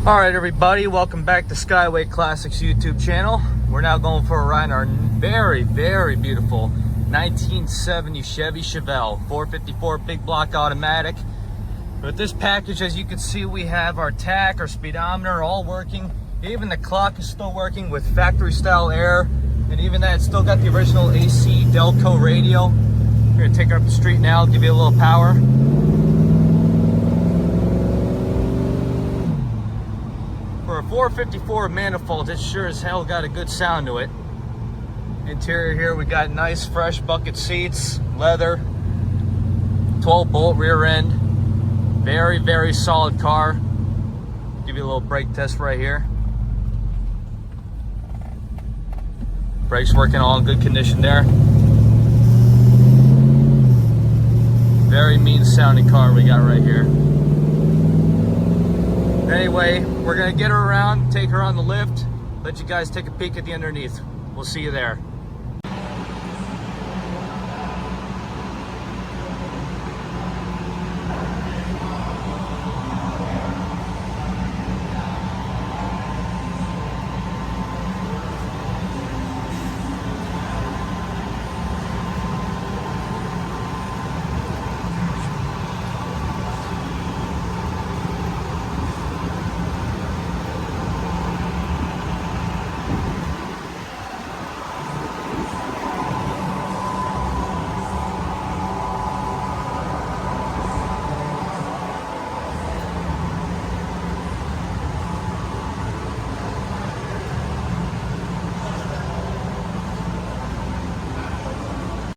All right, everybody, welcome back to Skyway Classics YouTube channel. We're now going for a ride in our very, very beautiful 1970 Chevy Chevelle 454 big block automatic. With this package, as you can see, we have our tach, our speedometer, all working. Even the clock is still working with factory style air, and even that, it's still got the original AC Delco radio. We're gonna take her up the street now, give you a little power. For a 454 manifold, it sure as hell got a good sound to it. Interior here, we got nice fresh bucket seats, leather, 12 bolt rear end. Very, very solid car. Give you a little brake test right here. Brakes working all in good condition there. Very mean sounding car we got right here. Anyway, we're gonna get her around, take her on the lift, let you guys take a peek at the underneath. We'll see you there.